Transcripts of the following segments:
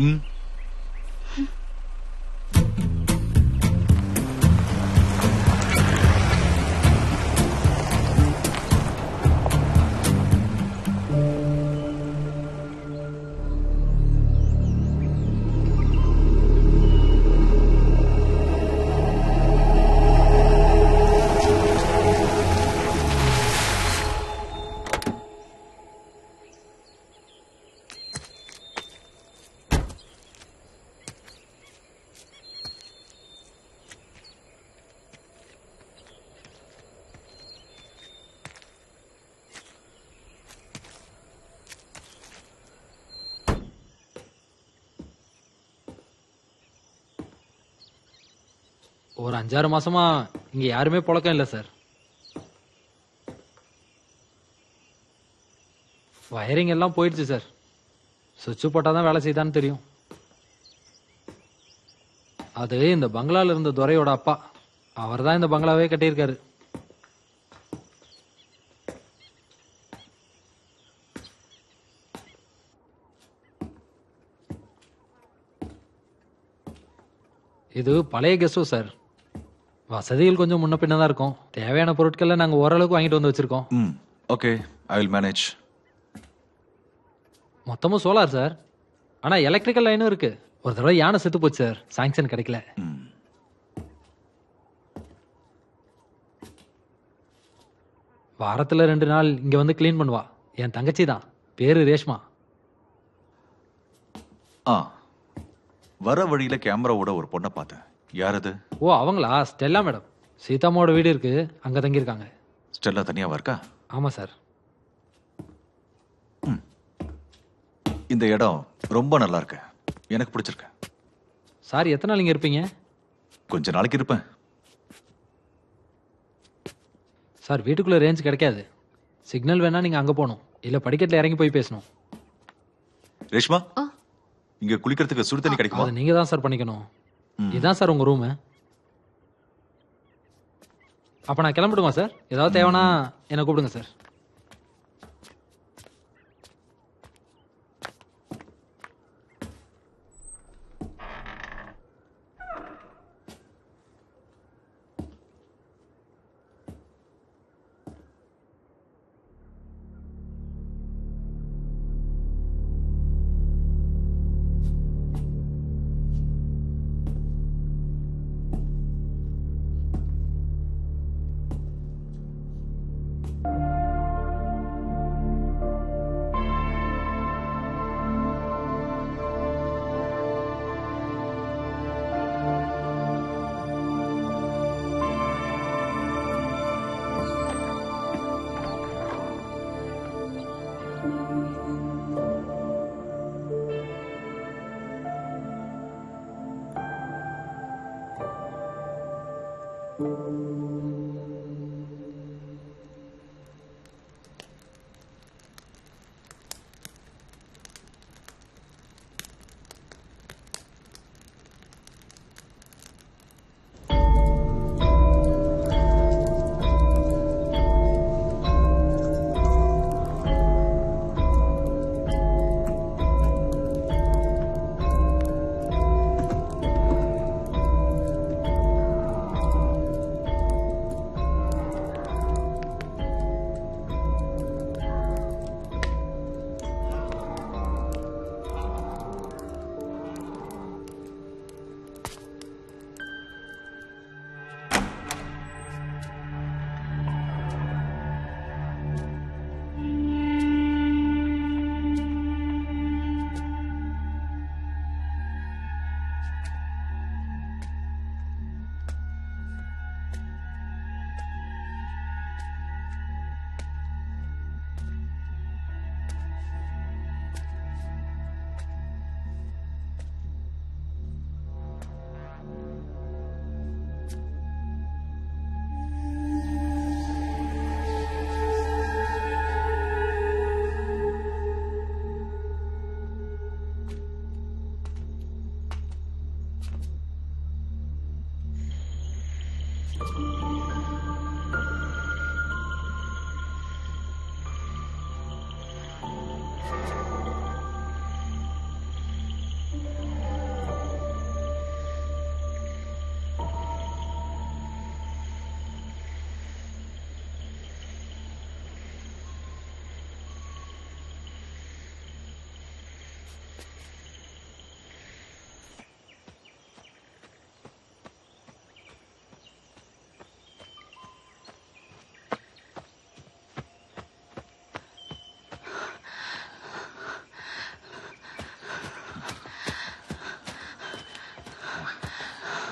ம். ஒரு 5-6 மாசமா இங்க யாருமே புழக்கம் இல்ல சார். வயரிங் எல்லாம் போயிடுச்சு சார். சுவிட்ச் போட்டாதான் வேலை செய்தான்னு தெரியும். அது இந்த பங்களால இருந்த துரையோட அப்பா. அவர் தான் இந்த பங்களாவே கட்டியிருக்காரு. இது பழைய கெஸ்ட் ஹவுஸ் சார். வசதிகள் கொஞ்சம் முன்ன பின்ன தான் இருக்கும். தேவையான பொருட்களை நாங்க ஓரளவுக்கு வாங்கிட்டு வந்து வச்சிருக்கோம். ம். Okay, I will manage. மொத்தமும் சோலார் சார். ஆனா எலக்ட்ரிக்கல் லைனும் இருக்கு. ஒரு தடவை யானை செத்து போச்சு சார். சாங்ஷன் கிடைக்கல. ம். வாரத்துல 2 நாள் இங்க வந்து கிளீன் பண்ணுவா. என் தங்கச்சி தான். பேரு ரேஷ்மா. ஆ, வர வழியில கேமராவோட ஒரு பொண்ணை பார்த்தேன். யார் அது? ஓ அவங்களா? Stella madam. சீதாமாவோட வீடு இருக்கு, அங்க தங்கியிருக்காங்க. ஸ்டெல்லா தனியாவா இருக்கா? ஆமா சார். இந்த இடம் ரொம்ப நல்லா இருக்கு, எனக்கு பிடிச்சிருக்கு. சார் எத்தனை நாள் இங்க இருப்பீங்க? கொஞ்ச நாளைக்கு இருப்பேன். சார் வீட்டுக்குள்ள ரேஞ்ச் கிடைக்காது. சிக்னல் வேணா நீங்க அங்க போகணும், இல்ல படிக்கட்டுல இறங்கி போய் பேசணும். ரேஷ்மா, இங்க குளிக்கிறதுக்கு சுடு தண்ணி கிடைக்குமா? அது நீங்க தான் சார் பண்ணிக்கணும். இதான் சார் உங்க ரூம். அப்ப நான் கிளம்பட்டுமா சார்? ஏதாவது தேவைன்னா என்ன கூப்பிடுங்க sir.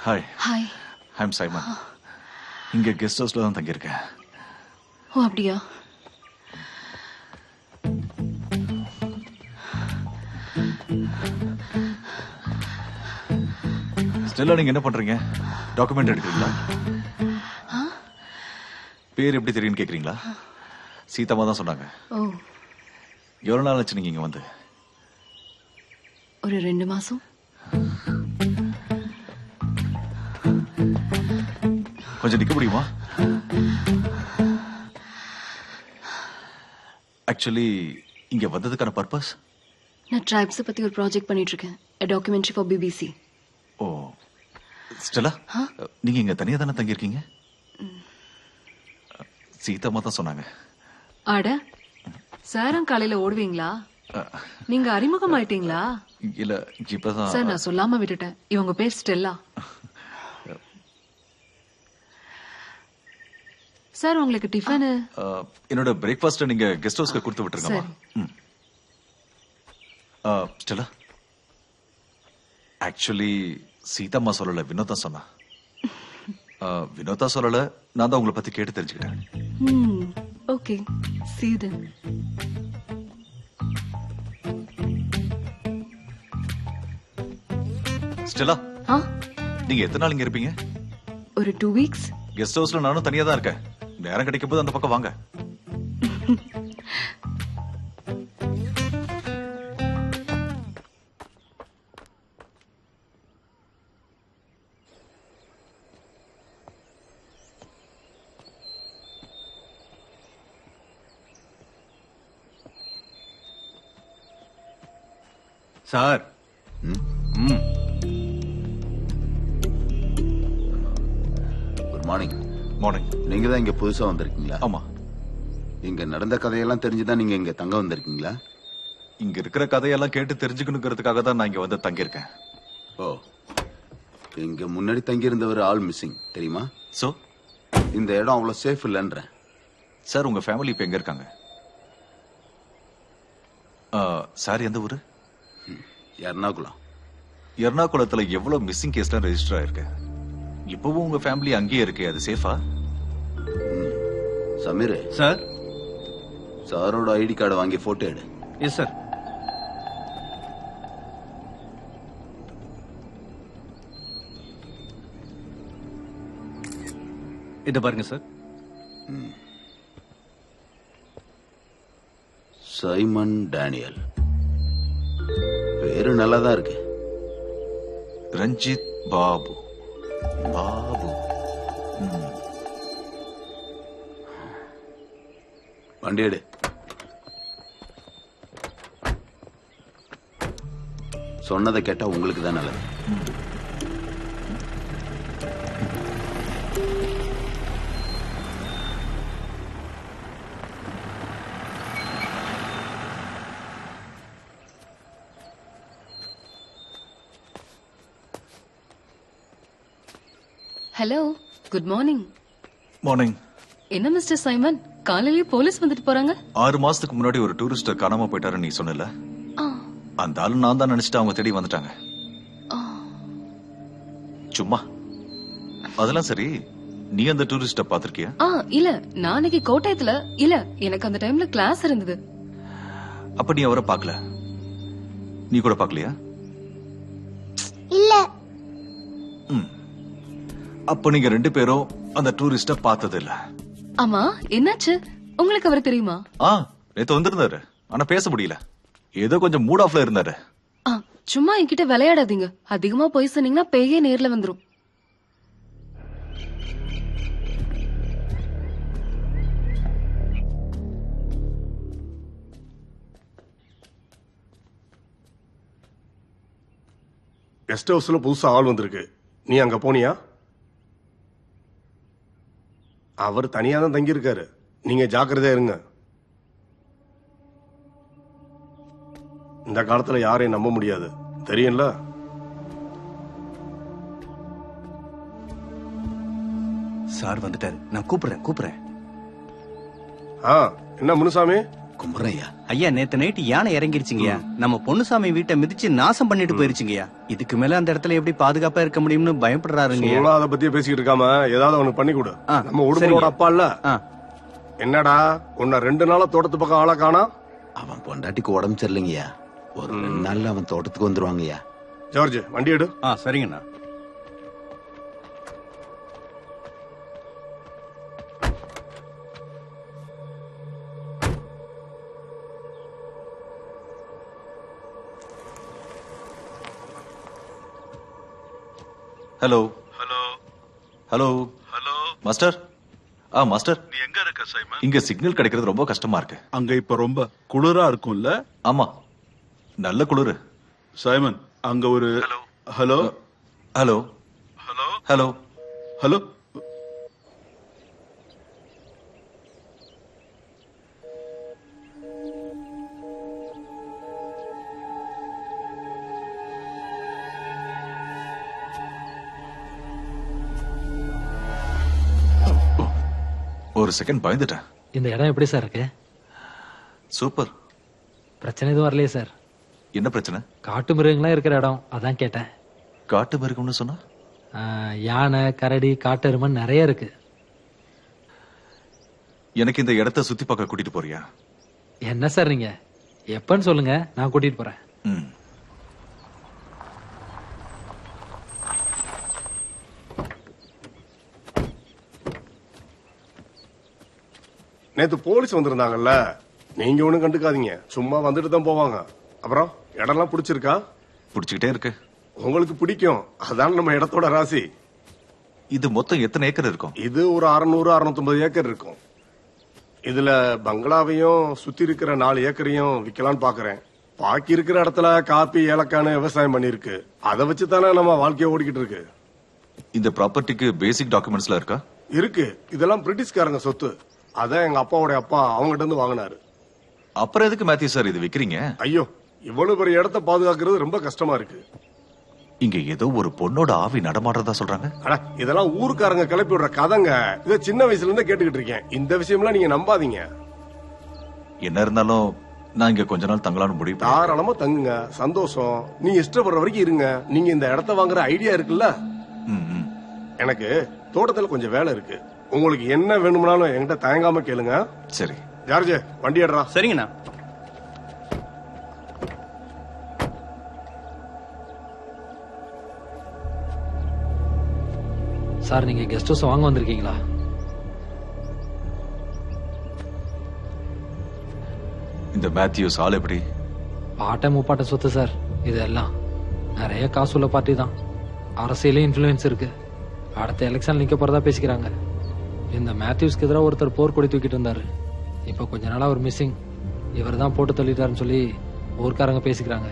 Hi hi. I'm Simon. இங்க கெஸ்ட் ஹவுஸ்ல தான் தங்கியிருக்கேன். ஓ அப்படியா? ஸ்டெல்லா, நீங்க என்ன பண்றீங்க? டாக்குமெண்ட் எடுக்கிறீங்களா? பேர் எப்படி தெரியும்னு கேக்குறீங்களா? சீதாமா தான் சொன்னாங்க. ஓ, எவ்வளவு நாள் ஆச்சு நீங்க இங்க வந்து? ஒரு 2 மாசம். கொஞ்சம் நிக்க முடியுமா? ஆக்சுவலி இங்க வந்ததுக்கான பர்பஸ்? நான் ட்ரைப்ஸை பத்தி ஒரு ப்ராஜெக்ட் பண்ணிட்டு இருக்கேன். A documentary for BBC. Oh, Stella, நீங்க இங்க தனியா தானே தங்கியிருக்கீங்க? சீதாமா தான் சொன்னாங்க. ஆட சாரம் காலையில ஓடுவீங்களா? நீங்க அறிமுகம் ஆயிட்டீங்களா? இல்ல, இப்பதான். சார் நான் சொல்லாம விட்டுட்டேன். இவங்க பேர் ஸ்டெல்லா. சார் உங்களுக்கு டிஃபன்? என்னோட பிரேக்ஃபாஸ்ட் நீங்க கெஸ்ட் ஹவுஸ்க்கு கொடுத்து விட்டுருங்கம்மா. ஸ்டெல்லா, ஆக்சுவலி சீதாம்மா சொல்லல, வினோதா சொன்னா. வினோதா சொல்லல, நான் தான் உங்களை பத்தி கேட்டு தெரிஞ்சுக்கிட்டேன். Okay, see you then. Stella, நீங்க எத்தனை நாள் இங்க இருப்பீங்க? ஒரு 2 weeks. கெஸ்ட் ஹவுஸ்ல நானும் தனியா தான் இருக்கேன். நேரம் கிடைக்கும் போது அந்த பக்கம் வாங்க. சார். Good morning. மார்னிங். நீங்க தான் இங்க புதுசா வந்திருக்கீங்களா? ஆமா. இங்க நடந்த கதையெல்லாம் தெரிஞ்சுதான் நீங்க இங்க தங்க வந்திருக்கீங்களா? இங்க இருக்கிற கதையெல்லாம் கேட்டு தெரிஞ்சுக்கணுங்கிறதுக்காக தான் நான் இங்க வந்து தங்கியிருக்கேன். ஓ, இங்க முன்னாடி தங்கியிருந்தவர் ஆள் மிஸ்ஸிங் தெரியுமா? சோ இந்த இடம் அவ்வளவு சேஃப் இல்லைன்றேன். சார், உங்க ஃபேமிலி இப்ப எங்க இருக்காங்க? சார், எந்த ஊரு? எர்ணாகுளம். எர்ணாகுளத்துல எவ்வளவு மிஸ்ஸிங் கேஸ்லாம் ரெஜிஸ்டர் ஆயிருக்கு. இப்பவும் உங்க ஃபேமிலி அங்கேயே இருக்கு. அது சேஃபா? சமீர் சார். சாரோட ஐடி கார்டை வாங்கி போட்டோ எடு. Yes sir. இத பாருங்க சார். சைமன் டேனியல் பேரு நல்லாதான் இருக்கு. ரஞ்சித் பாபு. பாபு. வண்டி எடு. சொன்னதை கேட்டா உங்களுக்கு தான் நல்லது. Hello, good morning. மார்னிங். என்ன மிஸ்டர் சைமன், காலையிலேயே போலீஸ் வந்துட்டு போறாங்க? 6 மாசத்துக்கு முன்னாடி ஒரு டூரிஸ்ட் காணாம போயிட்டாரு நீ சொன்னல. அந்த ஆளு நான் தான் நினைச்சிட்டு அவங்க தேடி வந்துட்டாங்க. சும்மா. அதெல்லாம் சரி, நீ அந்த டூரிஸ்ட பாத்திருக்கியா? இல்ல, நான் அன்னைக்கு கோட்டயத்துல இல்ல, எனக்கு அந்த டைம்ல கிளாஸ் இருந்தது. அப்ப நீ அவரை பாக்கல? நீ கூட பாக்கலையா? இல்ல. அப்ப நீங்க 2 பேரும் அந்த டூரிஸ்ட பார்த்தது இல்ல. ஆமா, என்னாச்சு? உங்களுக்கு அவர் தெரியுமா? நேத்து வந்திருந்தாரு, ஆனா பேச முடியல. ஏதோ கொஞ்சம் மூட் ஆஃப்ல இருந்தாரு. சும்மா என்கிட்ட விளையாடாதீங்க. அதிகமா போய் சொன்னீங்கன்னா பேயே நேர்ல வந்துரும். கெஸ்ட் ஹவுஸ்ல புதுசா ஆள் வந்திருக்கு. நீ அங்க போனியா? அவர் தனியா தான் தங்கியிருக்காரு. நீங்க ஜாக்கிரதையா இருங்க. இந்த காலத்துல யாரையும் நம்ப முடியாது, தெரியும்ல? சார் வந்துட்டாரு. நான் கூப்பிடுறேன். என்ன முனுசாமி, கும்பிட்றேன்யா. ஐயா நேத்து நைட்டு யானை இறங்கிருச்சுங்கய்யா. நம்ம பொன்னுசாமி வீட்டை மிதிச்சு நாசம் பண்ணிட்டு போயிருச்சுங்கய்யா. இதுக்கு மேல அந்த இடத்துல எப்படி பாதுகாப்பா இருக்க முடியும்னு பயப்படுறாருங்கய்யா. சும்மா அதை பத்தியே பேசிக்கிட்டு இருக்காம ஏதாவது அவனுக்கு பண்ணி கொடு. ஆ, நம்ம உடுமலோட சரிங்க. அப்பா இல்ல. ஆ, என்னடா உன்னை 2 நாளா தோட்டத்து பக்கம் ஆளா காணா? அவன் பொண்டாட்டிக்கு உடம்பு சரியில்லைங்கய்யா. ஒரு 2 நாள்ல அவன் தோட்டத்துக்கு வந்துருவாங்கய்யா. ஜார்ஜ் வண்டி எடு. சரிங்கண்ணா. Hello hello hello hello master. Master, நீ எங்க இருக்க சைமன்? இங்க சிக்னல் கிடைக்கிறது ரொம்ப கஷ்டமா இருக்கு. அங்க இப்ப ரொம்ப குளிரா இருக்கும்ல? ஆமா, நல்ல குளிரு. சைமன், அங்க ஒரு hello hello hello hello hello ஒரு செகண்ட் பயந்துட்டேன். இந்த இடம் எப்படி சார் இருக்கு? சூப்பர். பிரச்சனை எதுவும் வரலையே சார்? என்ன பிரச்சனை? காட்டு மிருகங்களாம் இருக்கிற இடம், அதான் கேட்டேன். காட்டு மிருகம்னு சொன்னா? யானை, கரடி, காட்டெருமன் நிறைய இருக்கு. எனக்கு இந்த இடத்த சுத்தி பார்க்க கூட்டிட்டு போறியா? என்ன சார் நீங்க? எப்பன்னு சொல்லுங்க, நான் கூட்டிட்டு போறேன். ம். நேத்து போலீஸ் வந்திருந்தாங்கல்ல, நீங்க ஒண்ணும் கண்டுக்காதீங்க. சும்மா வந்துட்டு தான் போவாங்க. அப்புறம் இடம்லாம் பிடிச்சிருக்கா? பிடிச்சுக்கிட்டே இருக்கு. உங்களுக்கு பிடிக்கும், அதான் நம்ம இடத்தோட ராசி. இது மொத்தம் எத்தனை ஏக்கர் இருக்கும்? இது ஒரு 600-650 ஏக்கர் இருக்கும். இதுல பங்களாவையும் சுத்தி இருக்கிற 4 ஏக்கரையும் விக்கலான்னு பாக்குறேன். பாக்கி இருக்கிற இடத்துல காப்பி, ஏலக்கான்னு விவசாயம் பண்ணிருக்கு. அதை வச்சு தானே நம்ம வாழ்க்கைய ஓடிக்கிட்டு இருக்கு. இந்த ப்ராப்பர்ட்டிக்கு பேசிக் டாக்குமெண்ட்ஸ்லாம் இருக்கா? இருக்கு. இதெல்லாம் பிரிட்டிஷ்காரங்க சொத்து. அதான் எங்க அப்பாவோட அப்பா அவங்ககிட்ட இருந்து வாங்கினாரு. அப்புறம் எதுக்கு மேத்யூ சார் இது விக்கிறீங்க? ஐயோ, இவ்வளவு பெரிய இடத்த பாதுகாக்கிறது ரொம்ப கஷ்டமா இருக்கு. இங்க ஏதோ ஒரு பொண்ணோட ஆவி நடமாடுறதா சொல்றாங்க. அட, இதெல்லாம் ஊருக்காரங்க கிளப்பி விடுற கதைங்க. இதை சின்ன வயசுல இருந்தே கேட்டுக்கிட்டு இருக்கேன். இந்த விஷயம்லாம் நீங்க நம்பாதீங்க. என்ன இருந்தாலும் நான் இங்க கொஞ்ச நாள் தங்கலான்னு முடிவு பண்ணேன். தாராளமா தங்குங்க, சந்தோஷம். நீங்க இஷ்டப்படுற வரைக்கும் இருங்க. நீங்க இந்த இடத்த வாங்குற ஐடியா இருக்குல்ல? ம், ம். எனக்கு தோட்டத்துல கொஞ்சம் வேலை இருக்கு. உங்களுக்கு என்ன வேணும்னாலும் என்கிட்ட தயங்காம கேளுங்க. சரி. ஜார்ஜ் வண்டி எடுறா. சரிங்கண்ணா. சார், நீங்க கெஸ்ட் ஹவுஸ் வாங்க வந்திருக்கீங்களா? இந்த மேத்யூஸ் ஆள் எப்படி? பாட்டை முப்பாட்ட சொத்து சார் இதெல்லாம். நிறைய காசு உள்ள பார்ட்டி தான். அரசியலே இன்ஃப்ளூயன்ஸ் இருக்கு. அடுத்த எலெக்ஷன் நிக்க போறதா பேசிக்கிறாங்க. இந்த மேத்யூஸ்க்கு எதிராக ஒருத்தர் போர் கொடி தூக்கிட்டு இருந்தாரு. இப்ப கொஞ்ச நாளா ஒரு மிஸ்ஸிங். இவர் தான் போட்டு தள்ளிட்டாருன்னு சொல்லி ஊர்க்காரங்க பேசிக்கிறாங்க.